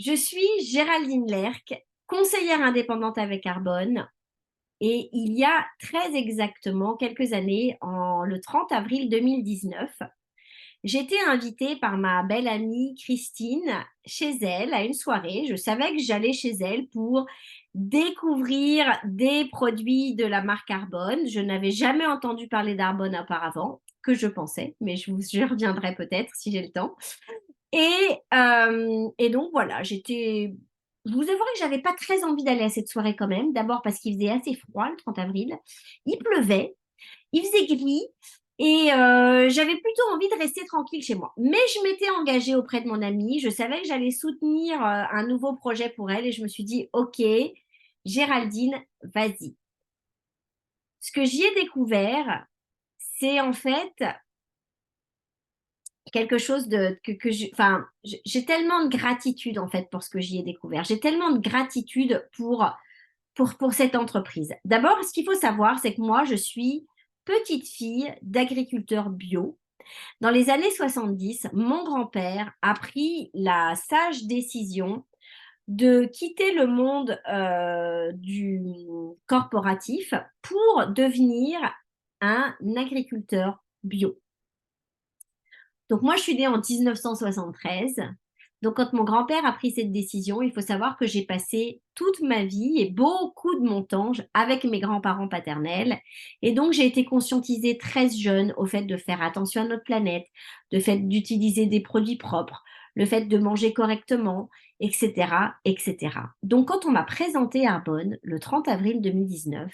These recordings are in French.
Je suis Géraldine Lerck, conseillère indépendante avec Arbonne et il y a très exactement quelques années, le 30 avril 2019, j'étais invitée par ma belle amie Christine chez elle à une soirée. Je savais que j'allais chez elle pour découvrir des produits de la marque Arbonne. Je n'avais jamais entendu parler d'Arbonne auparavant, que je pensais, mais je reviendrai peut-être si j'ai le temps. Et donc voilà, je vous avouerai que j'avais pas très envie d'aller à cette soirée quand même. D'abord parce qu'il faisait assez froid le 30 avril. Il pleuvait, il faisait gris et j'avais plutôt envie de rester tranquille chez moi. Mais je m'étais engagée auprès de mon amie. Je savais que j'allais soutenir un nouveau projet pour elle et je me suis dit, OK, Géraldine, vas-y. Ce que j'y ai découvert, c'est en fait quelque chose enfin, j'ai tellement de gratitude en fait pour ce que j'y ai découvert. J'ai tellement de gratitude pour cette entreprise. D'abord, ce qu'il faut savoir, c'est que moi, je suis petite fille d'agriculteur bio. Dans les années 70, mon grand-père a pris la sage décision de quitter le monde du corporatif pour devenir un agriculteur bio. Donc moi, je suis née en 1973. Donc quand mon grand-père a pris cette décision, il faut savoir que j'ai passé toute ma vie et beaucoup de mon temps avec mes grands-parents paternels. Et donc j'ai été conscientisée très jeune au fait de faire attention à notre planète, le fait d'utiliser des produits propres, le fait de manger correctement, etc., etc. Donc quand on m'a présenté Arbonne le 30 avril 2019,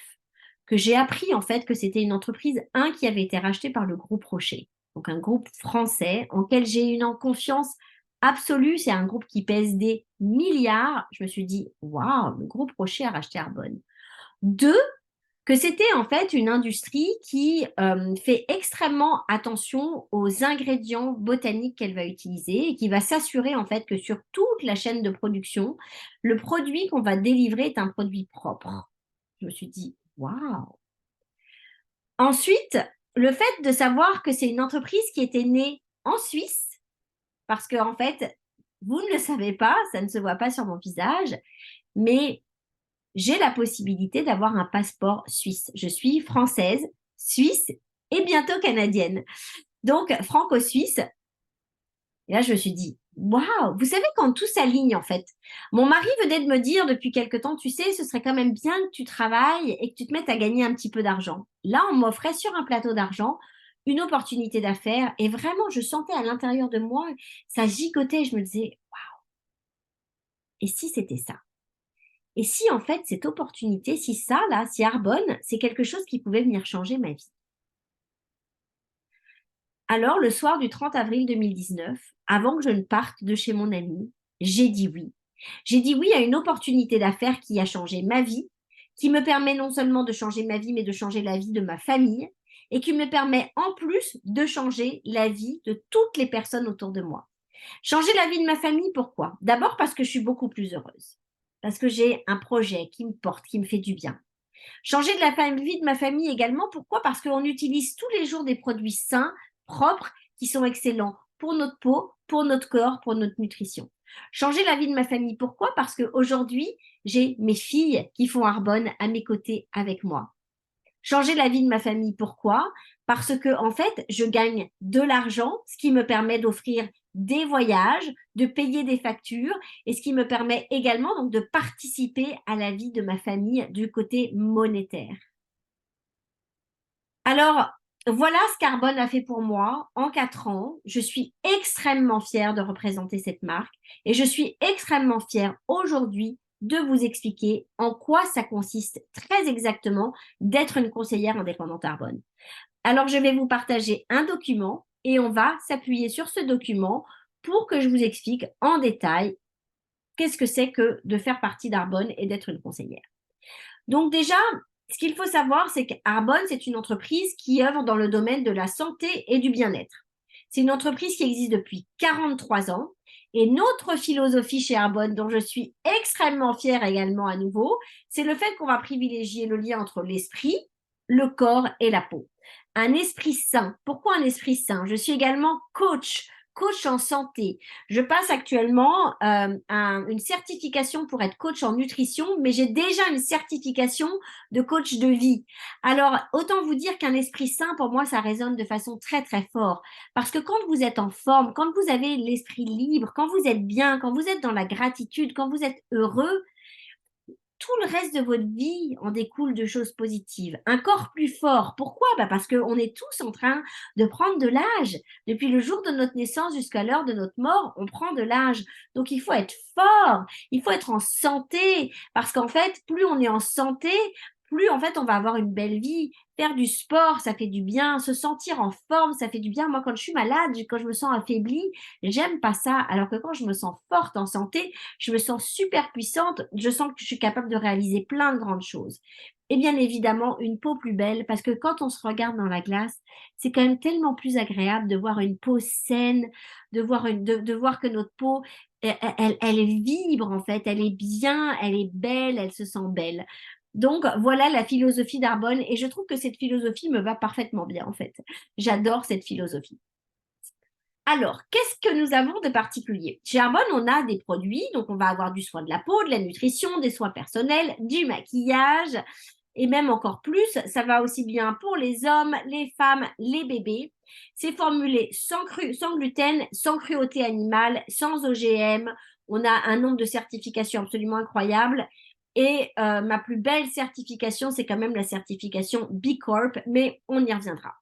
que j'ai appris en fait que c'était une entreprise, qui avait été rachetée par le groupe Rocher, donc un groupe français en lequel j'ai une confiance absolue. C'est un groupe qui pèse des milliards. Je me suis dit, waouh, le groupe Rocher a racheté Arbonne. Deux, que c'était en fait une industrie qui fait extrêmement attention aux ingrédients botaniques qu'elle va utiliser et qui va s'assurer en fait que sur toute la chaîne de production, le produit qu'on va délivrer est un produit propre. Je me suis dit, waouh. Ensuite, le fait de savoir que c'est une entreprise qui était née en Suisse, parce que en fait, vous ne le savez pas, ça ne se voit pas sur mon visage, mais j'ai la possibilité d'avoir un passeport suisse. Je suis française, suisse et bientôt canadienne. Donc, franco-suisse. Et là, je me suis dit, waouh, vous savez quand tout s'aligne en fait. Mon mari venait de me dire depuis quelque temps, tu sais, ce serait quand même bien que tu travailles et que tu te mettes à gagner un petit peu d'argent. Là, on m'offrait sur un plateau d'argent une opportunité d'affaires et vraiment, je sentais à l'intérieur de moi, ça gigotait. Je me disais, et si c'était ça? Et si en fait, cette opportunité, si ça, là, si Arbonne, c'est quelque chose qui pouvait venir changer ma vie. Alors, le soir du 30 avril 2019, avant que je ne parte de chez mon ami, j'ai dit oui. J'ai dit oui à une opportunité d'affaires qui a changé ma vie, qui me permet non seulement de changer ma vie, mais de changer la vie de ma famille, et qui me permet en plus de changer la vie de toutes les personnes autour de moi. Changer la vie de ma famille, pourquoi? D'abord parce que je suis beaucoup plus heureuse, parce que j'ai un projet qui me porte, qui me fait du bien. Changer de la vie de ma famille également, pourquoi? Parce qu'on utilise tous les jours des produits sains, propres, qui sont excellents pour notre peau, pour notre corps, pour notre nutrition. Changer la vie de ma famille, pourquoi? Parce qu'aujourd'hui, j'ai mes filles qui font Arbonne à mes côtés avec moi. Changer la vie de ma famille, pourquoi? Parce que, en fait, je gagne de l'argent, ce qui me permet d'offrir des voyages, de payer des factures et ce qui me permet également donc de participer à la vie de ma famille du côté monétaire. Alors, voilà ce qu'Arbonne a fait pour moi en 4 ans. Je suis extrêmement fière de représenter cette marque et je suis extrêmement fière aujourd'hui de vous expliquer en quoi ça consiste très exactement d'être une conseillère indépendante Arbonne. Alors, je vais vous partager un document et on va s'appuyer sur ce document pour que je vous explique en détail qu'est-ce que c'est que de faire partie d'Arbonne et d'être une conseillère. Donc déjà, ce qu'il faut savoir, c'est qu'Arbonne, c'est une entreprise qui œuvre dans le domaine de la santé et du bien-être. C'est une entreprise qui existe depuis 43 ans. Et notre philosophie chez Arbonne, dont je suis extrêmement fière également à nouveau, c'est le fait qu'on va privilégier le lien entre l'esprit, le corps et la peau. Un esprit sain. Pourquoi un esprit sain? Je suis également coach coach en santé. Je passe actuellement une certification pour être coach en nutrition, mais j'ai déjà une certification de coach de vie. Alors, autant vous dire qu'un esprit sain, pour moi, ça résonne de façon très, très fort. Parce que quand vous êtes en forme, quand vous avez l'esprit libre, quand vous êtes bien, quand vous êtes dans la gratitude, quand vous êtes heureux, tout le reste de votre vie en découle de choses positives. Un corps plus fort. Pourquoi? Parce qu'on est tous en train de prendre de l'âge. Depuis le jour de notre naissance jusqu'à l'heure de notre mort, on prend de l'âge. Donc, il faut être fort. Il faut être en santé. Parce qu'en fait, plus on est en santé, plus en fait, on va avoir une belle vie. Faire du sport, ça fait du bien. Se sentir en forme, ça fait du bien. Moi, quand je suis malade, quand je me sens affaiblie, j'aime pas ça. Alors que quand je me sens forte en santé, je me sens super puissante, je sens que je suis capable de réaliser plein de grandes choses. Et bien évidemment, une peau plus belle, parce que quand on se regarde dans la glace, c'est quand même tellement plus agréable de voir une peau saine, de voir que notre peau, elle vibre en fait, elle est bien, elle est belle, elle se sent belle. Donc voilà la philosophie d'Arbonne et je trouve que cette philosophie me va parfaitement bien en fait. J'adore cette philosophie. Alors, qu'est-ce que nous avons de particulier? Chez Arbonne, on a des produits, donc on va avoir du soin de la peau, de la nutrition, des soins personnels, du maquillage, et même encore plus, ça va aussi bien pour les hommes, les femmes, les bébés. C'est formulé sans gluten, sans cruauté animale, sans OGM. On a un nombre de certifications absolument incroyable. Et ma plus belle certification, c'est quand même la certification B Corp, mais on y reviendra.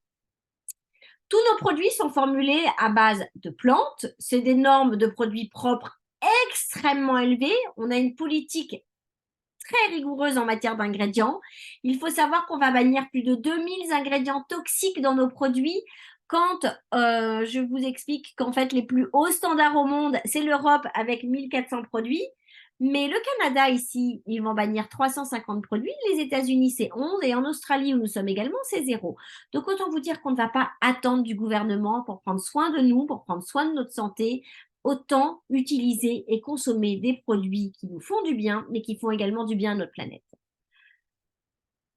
Tous nos produits sont formulés à base de plantes. C'est des normes de produits propres extrêmement élevées. On a une politique très rigoureuse en matière d'ingrédients. Il faut savoir qu'on va bannir plus de 2000 ingrédients toxiques dans nos produits. Quand je vous explique qu'en fait, les plus hauts standards au monde, c'est l'Europe avec 1400 produits. Mais le Canada, ici, ils vont bannir 350 produits. Les États-Unis, c'est 11. Et en Australie, où nous sommes également, c'est 0. Donc, autant vous dire qu'on ne va pas attendre du gouvernement pour prendre soin de nous, pour prendre soin de notre santé. Autant utiliser et consommer des produits qui nous font du bien, mais qui font également du bien à notre planète.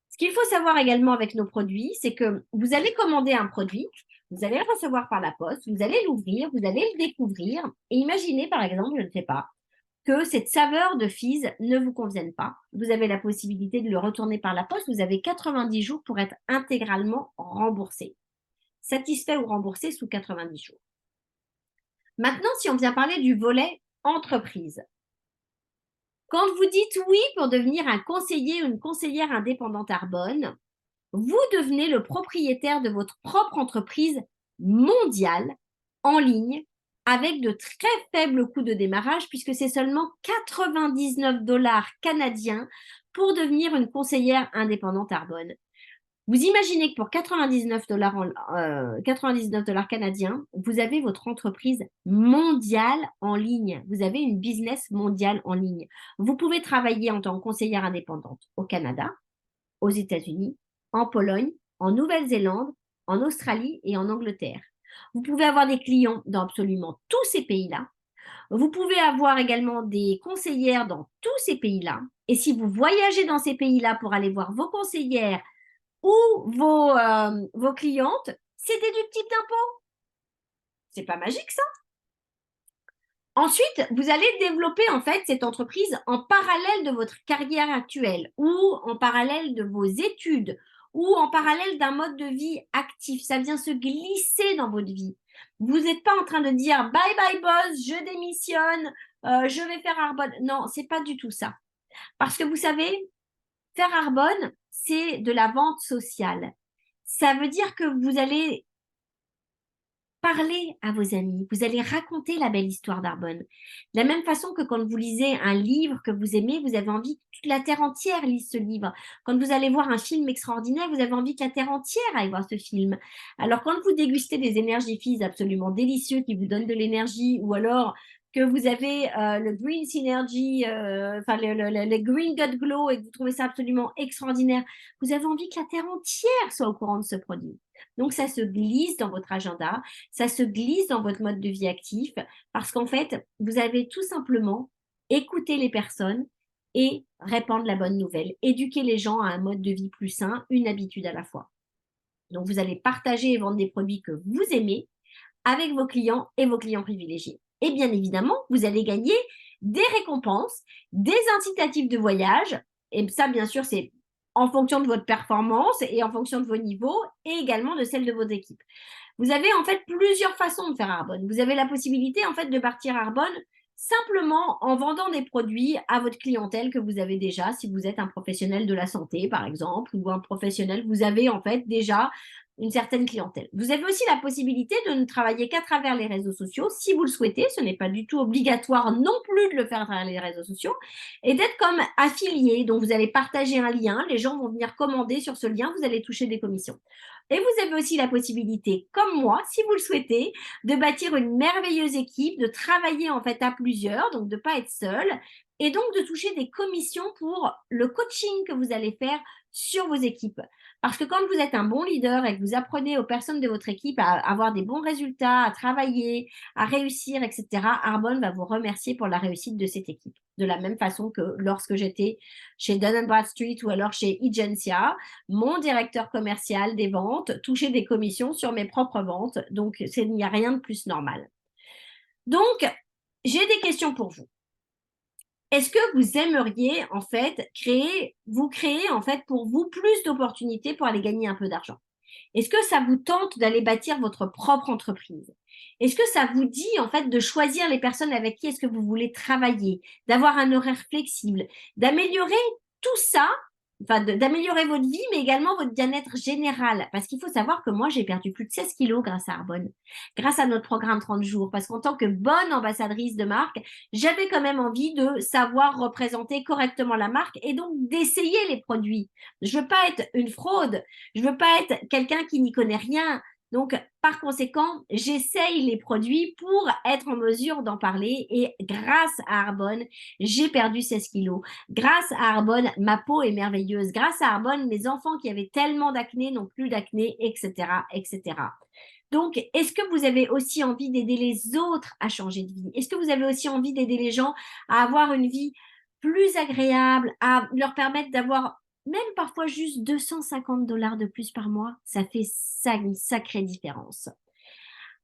Ce qu'il faut savoir également avec nos produits, c'est que vous allez commander un produit, vous allez le recevoir par la poste, vous allez l'ouvrir, vous allez le découvrir. Et imaginez, par exemple, je ne sais pas, que cette saveur de Fizz ne vous convienne pas. Vous avez la possibilité de le retourner par la poste. Vous avez 90 jours pour être intégralement remboursé. Satisfait ou remboursé sous 90 jours. Maintenant, si on vient parler du volet entreprise. Quand vous dites oui pour devenir un conseiller ou une conseillère indépendante Arbonne, vous devenez le propriétaire de votre propre entreprise mondiale en ligne avec de très faibles coûts de démarrage puisque c'est seulement 99 dollars canadiens pour devenir une conseillère indépendante Arbonne. Vous imaginez que pour 99 dollars canadiens, vous avez votre entreprise mondiale en ligne. Vous avez une business mondiale en ligne. Vous pouvez travailler en tant que conseillère indépendante au Canada, aux États-Unis, en Pologne, en Nouvelle-Zélande, en Australie et en Angleterre. Vous pouvez avoir des clients dans absolument tous ces pays-là. Vous pouvez avoir également des conseillères dans tous ces pays-là. Et si vous voyagez dans ces pays-là pour aller voir vos conseillères ou vos clientes, c'est déductible d'impôt. C'est pas magique ça? Ensuite, vous allez développer en fait cette entreprise en parallèle de votre carrière actuelle ou en parallèle de vos études ou en parallèle d'un mode de vie actif. Ça vient se glisser dans votre vie. Vous n'êtes pas en train de dire bye bye boss, je démissionne, je vais faire Arbonne. Non, c'est pas du tout ça. Parce que vous savez, faire Arbonne, c'est de la vente sociale. Ça veut dire que vous allez parler à vos amis, vous allez raconter la belle histoire d'Arbonne. De la même façon que quand vous lisez un livre que vous aimez, vous avez envie que toute la terre entière lise ce livre. Quand vous allez voir un film extraordinaire, vous avez envie que la terre entière aille voir ce film. Alors quand vous dégustez des énergies Fizz absolument délicieux qui vous donnent de l'énergie, ou alors que vous avez le Green Synergy, enfin le Green Gut Glow et que vous trouvez ça absolument extraordinaire, vous avez envie que la terre entière soit au courant de ce produit. Donc ça se glisse dans votre agenda, ça se glisse dans votre mode de vie actif parce qu'en fait, vous avez tout simplement écouté les personnes et répandre la bonne nouvelle, éduquer les gens à un mode de vie plus sain, une habitude à la fois. Donc, vous allez partager et vendre des produits que vous aimez avec vos clients et vos clients privilégiés. Et bien évidemment, vous allez gagner des récompenses, des incitatifs de voyage. Et ça, bien sûr, c'est en fonction de votre performance et en fonction de vos niveaux et également de celle de vos équipes. Vous avez en fait plusieurs façons de faire Arbonne. Vous avez la possibilité en fait de partir Arbonne simplement en vendant des produits à votre clientèle que vous avez déjà, si vous êtes un professionnel de la santé par exemple, ou un professionnel, vous avez en fait déjà une certaine clientèle. Vous avez aussi la possibilité de ne travailler qu'à travers les réseaux sociaux, si vous le souhaitez, ce n'est pas du tout obligatoire non plus de le faire à travers les réseaux sociaux, et d'être comme affilié, donc vous allez partager un lien, les gens vont venir commander sur ce lien, vous allez toucher des commissions. Et vous avez aussi la possibilité, comme moi, si vous le souhaitez, de bâtir une merveilleuse équipe, de travailler en fait à plusieurs, donc de ne pas être seul, et donc de toucher des commissions pour le coaching que vous allez faire sur vos équipes. Parce que quand vous êtes un bon leader et que vous apprenez aux personnes de votre équipe à avoir des bons résultats, à travailler, à réussir, etc., Arbonne va vous remercier pour la réussite de cette équipe. De la même façon que lorsque j'étais chez Dun & Bradstreet ou alors chez Egencia, mon directeur commercial des ventes touchait des commissions sur mes propres ventes. Donc, il n'y a rien de plus normal. Donc, j'ai des questions pour vous. Est-ce que vous aimeriez en fait créer en fait pour vous plus d'opportunités pour aller gagner un peu d'argent? Est-ce que ça vous tente d'aller bâtir votre propre entreprise? Est-ce que ça vous dit en fait de choisir les personnes avec qui est-ce que vous voulez travailler, d'avoir un horaire flexible, d'améliorer tout ça, enfin d'améliorer votre vie, mais également votre bien-être général? Parce qu'il faut savoir que moi, j'ai perdu plus de 16 kilos grâce à Arbonne, grâce à notre programme 30 jours. Parce qu'en tant que bonne ambassadrice de marque, j'avais quand même envie de savoir représenter correctement la marque et donc d'essayer les produits. Je veux pas être une fraude. Je veux pas être quelqu'un qui n'y connaît rien. Donc, par conséquent, j'essaye les produits pour être en mesure d'en parler. Et grâce à Arbonne, j'ai perdu 16 kilos. Grâce à Arbonne, ma peau est merveilleuse. Grâce à Arbonne, mes enfants qui avaient tellement d'acné n'ont plus d'acné, etc., etc. Donc, est-ce que vous avez aussi envie d'aider les autres à changer de vie? Est-ce que vous avez aussi envie d'aider les gens à avoir une vie plus agréable, à leur permettre d'avoir même parfois juste 250 $ de plus par mois? Ça fait ça une sacrée différence.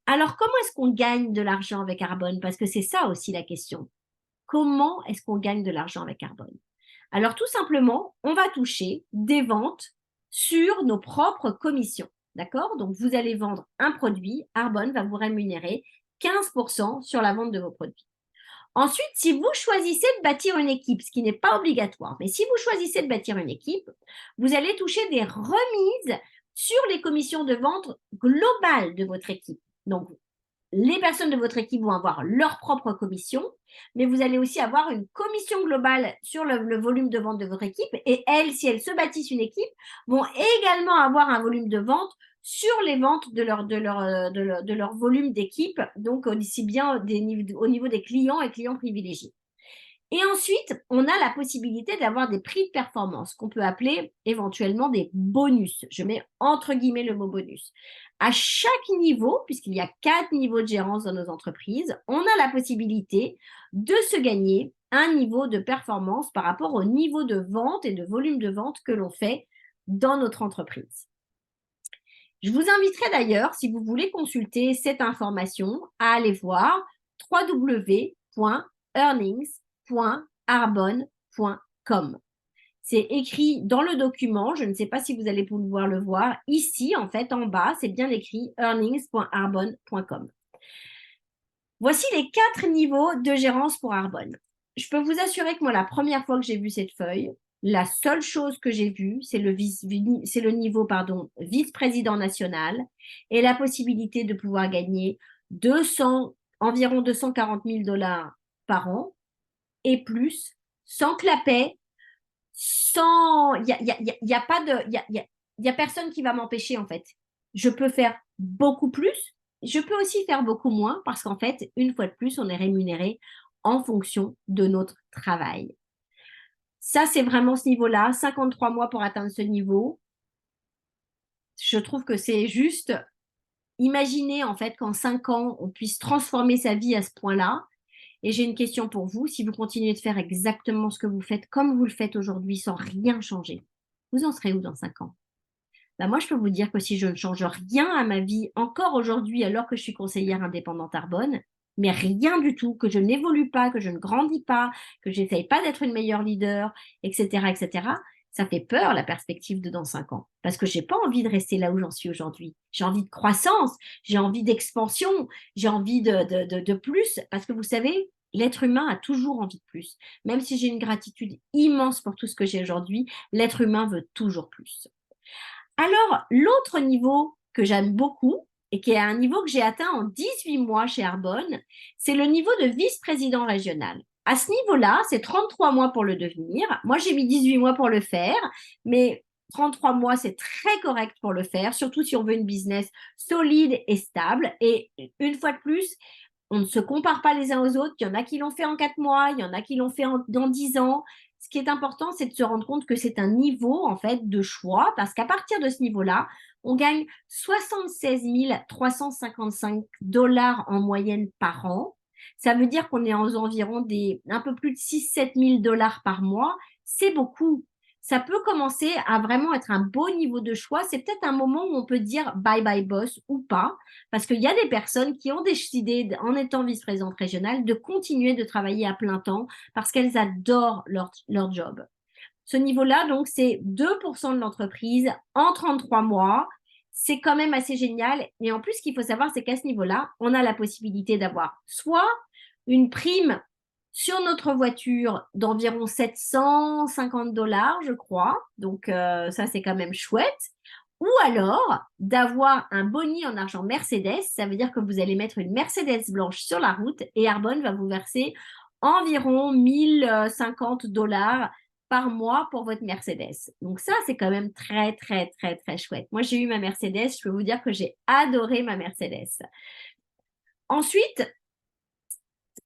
Alors, comment est-ce qu'on gagne de l'argent avec Arbonne? Parce que c'est ça aussi la question. Comment est-ce qu'on gagne de l'argent avec Arbonne? Alors, tout simplement, on va toucher des ventes sur nos propres commissions. D'accord? Donc, vous allez vendre un produit, Arbonne va vous rémunérer 15% sur la vente de vos produits. Ensuite, si vous choisissez de bâtir une équipe, ce qui n'est pas obligatoire, mais si vous choisissez de bâtir une équipe, vous allez toucher des remises sur les commissions de vente globales de votre équipe. Donc, les personnes de votre équipe vont avoir leur propre commission, mais vous allez aussi avoir une commission globale sur le volume de vente de votre équipe. Et elles, si elles se bâtissent une équipe, vont également avoir un volume de vente sur les ventes de leur volume d'équipe, donc aussi bien au niveau des clients et clients privilégiés. Et ensuite, on a la possibilité d'avoir des prix de performance qu'on peut appeler éventuellement des bonus. Je mets entre guillemets le mot bonus. À chaque niveau, puisqu'il y a 4 niveaux de gérance dans nos entreprises, on a la possibilité de se gagner un niveau de performance par rapport au niveau de vente et de volume de vente que l'on fait dans notre entreprise. Je vous inviterai d'ailleurs, si vous voulez consulter cette information, à aller voir www.earnings.arbonne.com. C'est écrit dans le document, je ne sais pas si vous allez pouvoir le voir, ici en fait en bas, c'est bien écrit earnings.arbonne.com. Voici les 4 niveaux de gérance pour Arbonne. Je peux vous assurer que moi, la première fois que j'ai vu cette feuille, la seule chose que j'ai vue, c'est le niveau vice-président national et la possibilité de pouvoir gagner environ 240 000 $ par an et plus, sans clapet, sans, il y a pas de, il y a personne qui va m'empêcher en fait. Je peux faire beaucoup plus, je peux aussi faire beaucoup moins parce qu'en fait, une fois de plus, on est rémunéré en fonction de notre travail. Ça, c'est vraiment ce niveau-là, 53 mois pour atteindre ce niveau. Je trouve que c'est juste, imaginez en fait qu'en 5 ans, on puisse transformer sa vie à ce point-là. Et j'ai une question pour vous. Si vous continuez de faire exactement ce que vous faites comme vous le faites aujourd'hui sans rien changer, vous en serez où dans 5 ans? Bah, moi, je peux vous dire que si je ne change rien à ma vie encore aujourd'hui, alors que je suis conseillère indépendante Arbonne, mais rien du tout, que je n'évolue pas, que je ne grandis pas, que j'essaye pas d'être une meilleure leader, etc., etc., ça fait peur la perspective de dans 5 ans. Parce que j'ai pas envie de rester là où j'en suis aujourd'hui. J'ai envie de croissance, j'ai envie d'expansion, j'ai envie de plus. Parce que vous savez, l'être humain a toujours envie de plus. Même si j'ai une gratitude immense pour tout ce que j'ai aujourd'hui, l'être humain veut toujours plus. Alors, l'autre niveau que j'aime beaucoup et qui est un niveau que j'ai atteint en 18 mois chez Arbonne, c'est le niveau de vice-président régional. À ce niveau-là, c'est 33 mois pour le devenir. Moi, j'ai mis 18 mois pour le faire, mais 33 mois, c'est très correct pour le faire, surtout si on veut une business solide et stable. Et une fois de plus, on ne se compare pas les uns aux autres. Il y en a qui l'ont fait en 4 mois, il y en a qui l'ont fait dans 10 ans. Ce qui est important, c'est de se rendre compte que c'est un niveau en fait de choix parce qu'à partir de ce niveau-là, on gagne 76 355 dollars en moyenne par an. Ça veut dire qu'on est aux environs un peu plus de 6-7 000 dollars par mois. C'est beaucoup. Ça peut commencer à vraiment être un beau niveau de choix. C'est peut-être un moment où on peut dire bye bye boss ou pas. Parce qu'il y a des personnes qui ont décidé, en étant vice-présidente régionale, de continuer de travailler à plein temps parce qu'elles adorent leur job. Ce niveau-là, donc, c'est 2% de l'entreprise en 33 mois. C'est quand même assez génial. Et en plus, ce qu'il faut savoir, c'est qu'à ce niveau-là, on a la possibilité d'avoir soit une prime sur notre voiture d'environ 750 dollars, je crois. Donc, ça, c'est quand même chouette. Ou alors d'avoir un boni en argent Mercedes, ça veut dire que vous allez mettre une Mercedes blanche sur la route et Arbonne va vous verser environ 1050 dollars par mois pour votre Mercedes. Donc ça, c'est quand même très, très, très, très chouette. Moi, j'ai eu ma Mercedes, je peux vous dire que j'ai adoré ma Mercedes. Ensuite,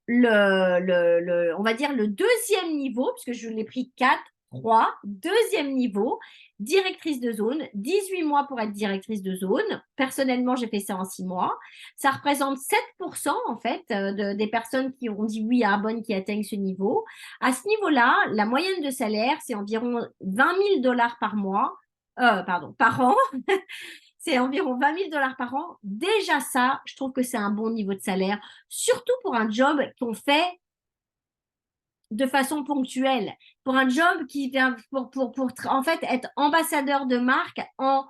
on va dire le deuxième niveau, puisque je l'ai pris 4, 3, deuxième niveau, directrice de zone, 18 mois pour être directrice de zone. Personnellement, j'ai fait ça en 6 mois. Ça représente 7% en fait des personnes qui ont dit oui à Arbonne qui atteignent ce niveau. À ce niveau-là, la moyenne de salaire, c'est environ 20 000 dollars par mois, par an. C'est environ 20 000 dollars par an. Déjà ça, je trouve que c'est un bon niveau de salaire, surtout pour un job qu'on fait de façon ponctuelle, pour un job qui vient pour en fait être ambassadeur de marque en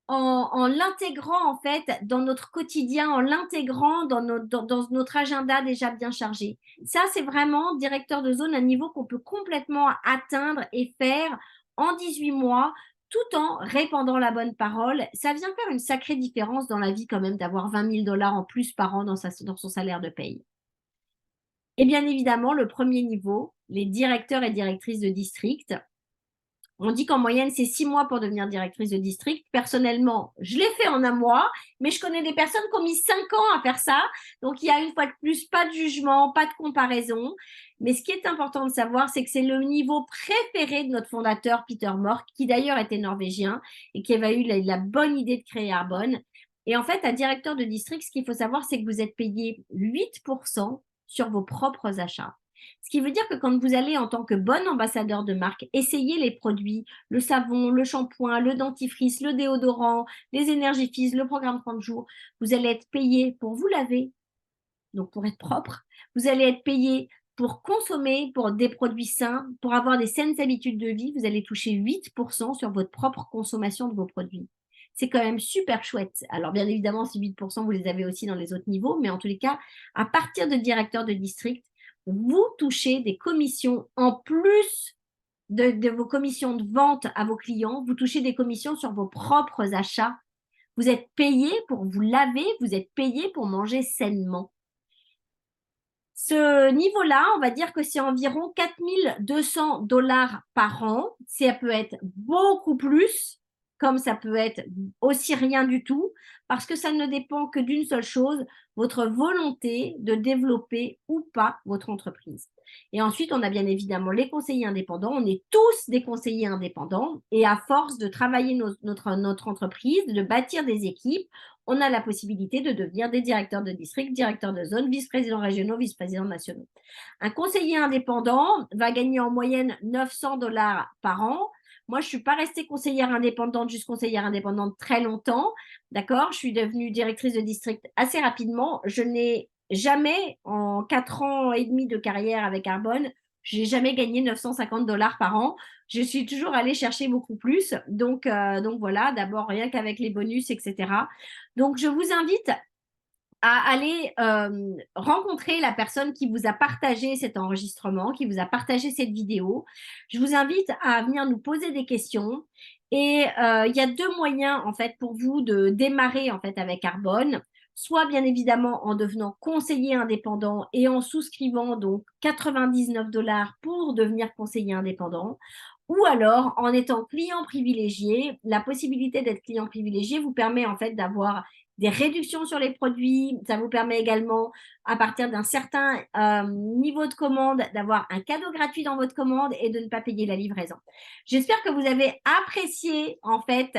l'intégrant en fait dans notre quotidien, en l'intégrant dans notre agenda déjà bien chargé. Ça, c'est vraiment directeur de zone, un niveau qu'on peut complètement atteindre et faire en 18 mois tout en répandant la bonne parole. Ça vient faire une sacrée différence dans la vie quand même d'avoir 20 000 dollars en plus par an dans son salaire de paye. Et bien évidemment, le premier niveau, les directeurs et directrices de district. On dit qu'en moyenne, c'est 6 mois pour devenir directrice de district. Personnellement, je l'ai fait en un mois, mais je connais des personnes qui ont mis 5 ans à faire ça. Donc, il y a une fois de plus, pas de jugement, pas de comparaison. Mais ce qui est important de savoir, c'est que c'est le niveau préféré de notre fondateur, Peter Mork, qui d'ailleurs était norvégien et qui avait eu la bonne idée de créer Arbonne. Et en fait, à directeur de district, ce qu'il faut savoir, c'est que vous êtes payé 8% sur vos propres achats. Ce qui veut dire que quand vous allez en tant que bon ambassadeur de marque, essayer les produits, le savon, le shampoing, le dentifrice, le déodorant, les énergifis, le programme 30 jours, vous allez être payé pour vous laver, donc pour être propre. Vous allez être payé pour consommer pour des produits sains, pour avoir des saines habitudes de vie. Vous allez toucher 8% sur votre propre consommation de vos produits. C'est quand même super chouette. Alors, bien évidemment, ces 8%, vous les avez aussi dans les autres niveaux, mais en tous les cas, à partir de directeur de district, vous touchez des commissions en plus de vos commissions de vente à vos clients, vous touchez des commissions sur vos propres achats. Vous êtes payé pour vous laver, vous êtes payé pour manger sainement. Ce niveau-là, on va dire que c'est environ 4 200 dollars par an. Ça peut être beaucoup plus, comme ça peut être aussi rien du tout, parce que ça ne dépend que d'une seule chose, votre volonté de développer ou pas votre entreprise. Et ensuite, on a bien évidemment les conseillers indépendants. On est tous des conseillers indépendants. Et à force de travailler notre entreprise, de bâtir des équipes, on a la possibilité de devenir des directeurs de district, directeurs de zone, vice-présidents régionaux, vice-présidents nationaux. Un conseiller indépendant va gagner en moyenne 900 dollars par an. Moi, je suis pas restée conseillère indépendante, juste conseillère indépendante très longtemps. D'accord? Je suis devenue directrice de district assez rapidement. Je n'ai jamais, en 4 ans et demi de carrière avec Arbonne, j'ai jamais gagné 950 $ par an. Je suis toujours allée chercher beaucoup plus. Donc voilà, d'abord rien qu'avec les bonus, etc. Donc, je vous invite à aller rencontrer la personne qui vous a partagé cet enregistrement, qui vous a partagé cette vidéo. Je vous invite à venir nous poser des questions. Et il y a deux moyens en fait pour vous de démarrer en fait avec Arbonne. Soit bien évidemment en devenant conseiller indépendant et en souscrivant donc 99 $ pour devenir conseiller indépendant. Ou alors en étant client privilégié. La possibilité d'être client privilégié vous permet en fait d'avoir des réductions sur les produits. Ça vous permet également, à partir d'un certain niveau de commande, d'avoir un cadeau gratuit dans votre commande et de ne pas payer la livraison. J'espère que vous avez apprécié en fait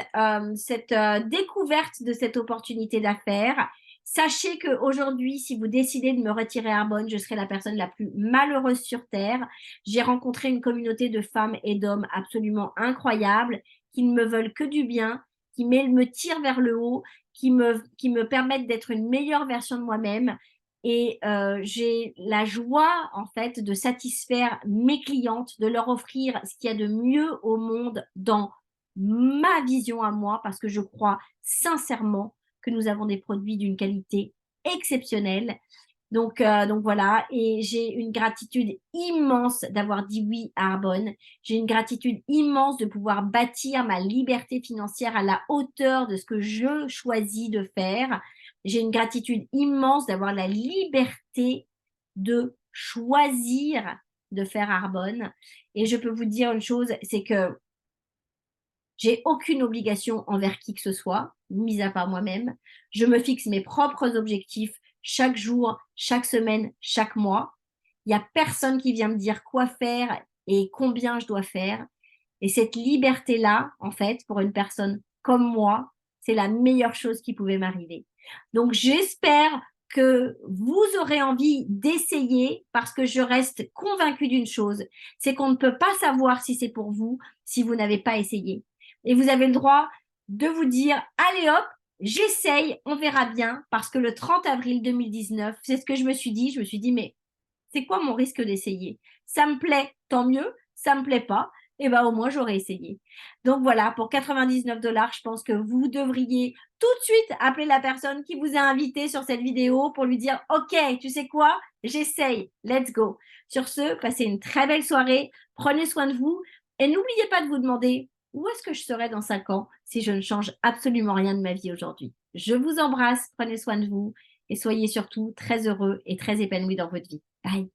cette découverte de cette opportunité d'affaires. Sachez qu'aujourd'hui, si vous décidez de me retirer Arbonne, je serai la personne la plus malheureuse sur Terre. J'ai rencontré une communauté de femmes et d'hommes absolument incroyables qui ne me veulent que du bien, qui me tirent vers le haut, qui me permettent d'être une meilleure version de moi-même. Et j'ai la joie, en fait, de satisfaire mes clientes, de leur offrir ce qu'il y a de mieux au monde dans ma vision à moi, parce que je crois sincèrement que nous avons des produits d'une qualité exceptionnelle. Donc voilà, et j'ai une gratitude immense d'avoir dit oui à Arbonne. J'ai une gratitude immense de pouvoir bâtir ma liberté financière à la hauteur de ce que je choisis de faire. J'ai une gratitude immense d'avoir la liberté de choisir de faire Arbonne. Et je peux vous dire une chose, c'est que j'ai aucune obligation envers qui que ce soit, mis à part moi-même. Je me fixe mes propres objectifs chaque jour, chaque semaine, chaque mois. Il n'y a personne qui vient me dire quoi faire et combien je dois faire. Et cette liberté-là, en fait, pour une personne comme moi, c'est la meilleure chose qui pouvait m'arriver. Donc, j'espère que vous aurez envie d'essayer parce que je reste convaincue d'une chose, c'est qu'on ne peut pas savoir si c'est pour vous si vous n'avez pas essayé. Et vous avez le droit de vous dire, allez hop, j'essaye, on verra bien, parce que le 30 avril 2019, c'est ce que je me suis dit. Je me suis dit, mais c'est quoi mon risque d'essayer? Ça me plaît, tant mieux. Ça me plaît pas, et ben au moins j'aurais essayé. Donc voilà, pour 99 $, je pense que vous devriez tout de suite appeler la personne qui vous a invité sur cette vidéo pour lui dire, OK, tu sais quoi? J'essaye, let's go. Sur ce, passez une très belle soirée, prenez soin de vous et n'oubliez pas de vous demander où est-ce que je serai dans 5 ans si je ne change absolument rien de ma vie aujourd'hui. Je vous embrasse, prenez soin de vous et soyez surtout très heureux et très épanouis dans votre vie. Bye.